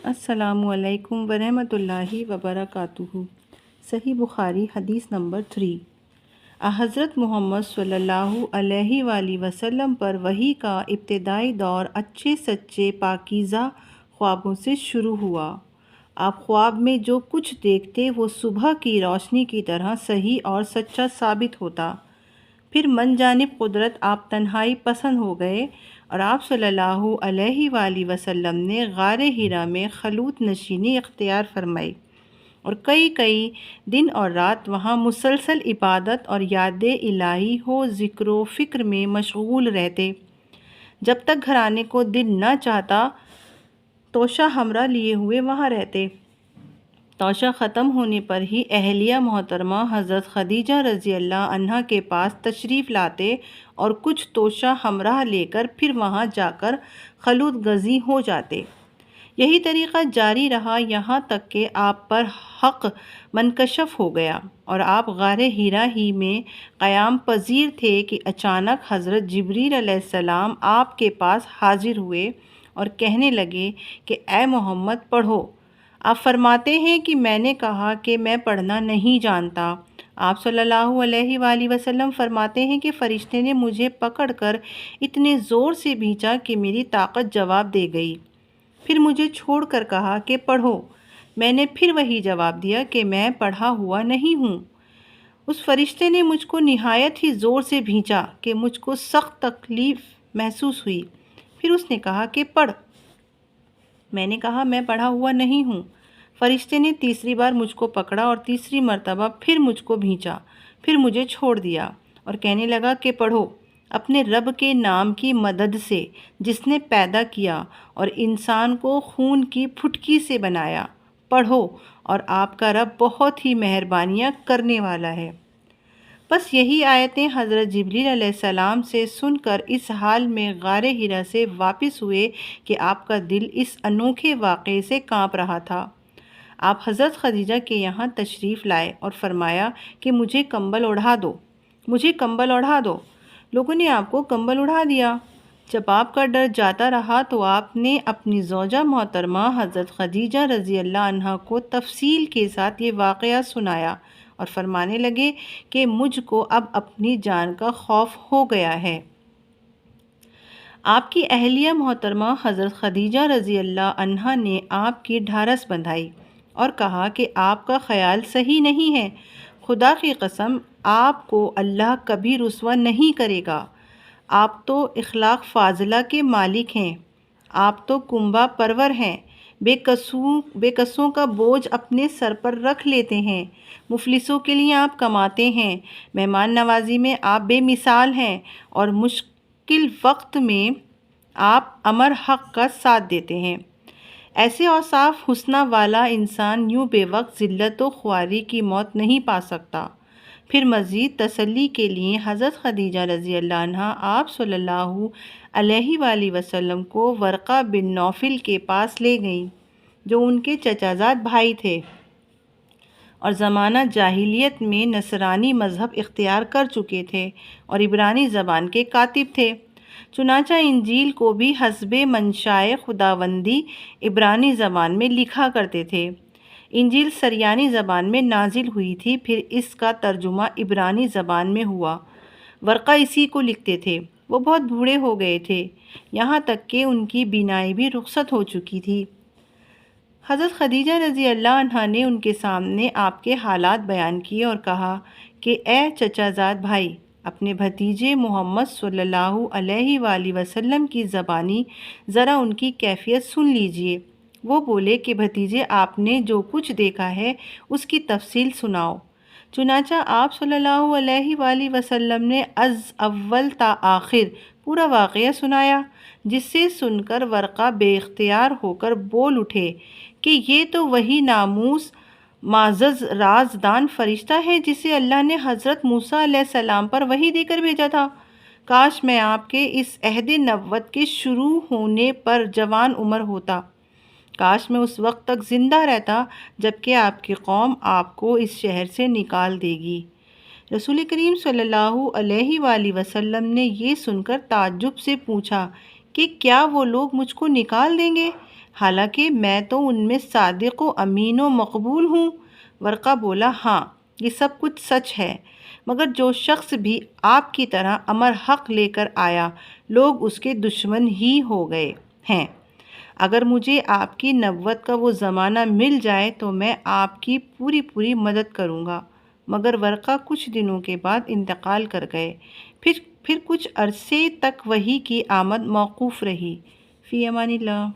السلام علیکم ورحمۃ اللہ وبرکاتہ۔ صحیح بخاری حدیث نمبر 3۔ حضرت محمد صلی اللہ علیہ وآلہ وسلم پر وحی کا ابتدائی دور اچھے سچے پاکیزہ خوابوں سے شروع ہوا۔ آپ خواب میں جو کچھ دیکھتے وہ صبح کی روشنی کی طرح صحیح اور سچا ثابت ہوتا۔ پھر من جانب قدرت آپ تنہائی پسند ہو گئے اور آپ صلی اللہ علیہ وآلہ وسلم نے غار حرا میں خلوت نشینی اختیار فرمائی اور کئی دن اور رات وہاں مسلسل عبادت اور یاد الہی و ذکر و فکر میں مشغول رہتے، جب تک گھرانے کو دل نہ چاہتا توشہ ہمراہ لیے ہوئے وہاں رہتے۔ توشہ ختم ہونے پر ہی اہلیہ محترمہ حضرت خدیجہ رضی اللہ عنہا کے پاس تشریف لاتے اور کچھ توشہ ہمراہ لے کر پھر وہاں جا کر خلوت گزیں ہو جاتے۔ یہی طریقہ جاری رہا یہاں تک کہ آپ پر حق منکشف ہو گیا اور آپ غار حرا ہی میں قیام پذیر تھے کہ اچانک حضرت جبریل علیہ السلام آپ کے پاس حاضر ہوئے اور کہنے لگے کہ اے محمد پڑھو۔ آپ فرماتے ہیں کہ میں نے کہا کہ میں پڑھنا نہیں جانتا۔ آپ صلی اللہ علیہ وآلہ وسلم فرماتے ہیں کہ فرشتے نے مجھے پکڑ کر اتنے زور سے بھینچا کہ میری طاقت جواب دے گئی، پھر مجھے چھوڑ کر کہا کہ پڑھو۔ میں نے پھر وہی جواب دیا کہ میں پڑھا ہوا نہیں ہوں۔ اس فرشتے نے مجھ کو نہایت ہی زور سے بھینچا کہ مجھ کو سخت تکلیف محسوس ہوئی، پھر اس نے کہا کہ پڑھ۔ میں نے کہا میں پڑھا ہوا نہیں ہوں۔ فرشتے نے تیسری بار مجھ کو پکڑا اور تیسری مرتبہ پھر مجھ کو بھینچا، پھر مجھے چھوڑ دیا اور کہنے لگا کہ پڑھو اپنے رب کے نام کی مدد سے جس نے پیدا کیا اور انسان کو خون کی پھٹکی سے بنایا، پڑھو اور آپ کا رب بہت ہی مہربانیاں کرنے والا ہے۔ بس یہی آیتیں حضرت جبریل علیہ السلام سے سن کر اس حال میں غار حرا سے واپس ہوئے کہ آپ کا دل اس انوکھے واقعے سے کانپ رہا تھا۔ آپ حضرت خدیجہ کے یہاں تشریف لائے اور فرمایا کہ مجھے کمبل اوڑھا دو، مجھے کمبل اوڑھا دو۔ لوگوں نے آپ کو کمبل اڑھا دیا۔ جب آپ کا ڈر جاتا رہا تو آپ نے اپنی زوجہ محترمہ حضرت خدیجہ رضی اللہ عنہا کو تفصیل کے ساتھ یہ واقعہ سنایا اور فرمانے لگے کہ مجھ کو اب اپنی جان کا خوف ہو گیا ہے۔ آپ کی اہلیہ محترمہ حضرت خدیجہ رضی اللہ عنہا نے آپ کی ڈھارس بندھائی اور کہا کہ آپ کا خیال صحیح نہیں ہے، خدا کی قسم آپ کو اللہ کبھی رسوا نہیں کرے گا۔ آپ تو اخلاق فاضلہ کے مالک ہیں، آپ تو کنبہ پرور ہیں، بے کسوں کا بوجھ اپنے سر پر رکھ لیتے ہیں، مفلسوں کے لیے آپ کماتے ہیں، مہمان نوازی میں آپ بے مثال ہیں اور مشکل وقت میں آپ امر حق کا ساتھ دیتے ہیں۔ ایسے اوصاف حسنہ والا انسان یوں بے وقت ذلت و خواری کی موت نہیں پا سکتا۔ پھر مزید تسلی کے لیے حضرت خدیجہ رضی اللہ عنہا آپ صلی اللہ علیہ وآلہ وسلم کو ورقہ بن نوفل کے پاس لے گئیں، جو ان کے چچا زاد بھائی تھے اور زمانہ جاہلیت میں نصرانی مذہب اختیار کر چکے تھے اور عبرانی زبان کے کاتب تھے۔ چنانچہ انجیل کو بھی حسب منشائے خداوندی عبرانی زبان میں لکھا کرتے تھے۔ انجیل سریانی زبان میں نازل ہوئی تھی، پھر اس کا ترجمہ عبرانی زبان میں ہوا۔ ورقہ اسی کو لکھتے تھے۔ وہ بہت بوڑھے ہو گئے تھے، یہاں تک کہ ان کی بینائی بھی رخصت ہو چکی تھی۔ حضرت خدیجہ رضی اللہ عنہا نے ان کے سامنے آپ کے حالات بیان کیے اور کہا کہ اے چچا زاد بھائی، اپنے بھتیجے محمد صلی اللہ علیہ وآلہ وسلم کی زبانی ذرا ان کی کیفیت سن لیجئے۔ وہ بولے کہ بھتیجے آپ نے جو کچھ دیکھا ہے اس کی تفصیل سناؤ۔ چنانچہ آپ صلی اللہ علیہ وآلہ وسلم نے از اول تا آخر پورا واقعہ سنایا، جس سے سن کر ورقہ بے اختیار ہو کر بول اٹھے کہ یہ تو وہی ناموس معزز رازدان فرشتہ ہے جسے اللہ نے حضرت موسیٰ علیہ السلام پر وحی دے کر بھیجا تھا۔ کاش میں آپ کے اس عہد نبوت کے شروع ہونے پر جوان عمر ہوتا، کاش میں اس وقت تک زندہ رہتا جبکہ آپ کی قوم آپ کو اس شہر سے نکال دے گی۔ رسول کریم صلی اللہ علیہ وآلہ وسلم نے یہ سن کر تعجب سے پوچھا کہ کیا وہ لوگ مجھ کو نکال دیں گے؟ حالانکہ میں تو ان میں صادق و امین و مقبول ہوں۔ ورقہ بولا، ہاں یہ سب کچھ سچ ہے، مگر جو شخص بھی آپ کی طرح امر حق لے کر آیا لوگ اس کے دشمن ہی ہو گئے ہیں۔ اگر مجھے آپ کی نبوت کا وہ زمانہ مل جائے تو میں آپ کی پوری مدد کروں گا۔ مگر ورقہ کچھ دنوں کے بعد انتقال کر گئے۔ پھر کچھ عرصے تک وحی کی آمد موقوف رہی۔ فی امان اللہ۔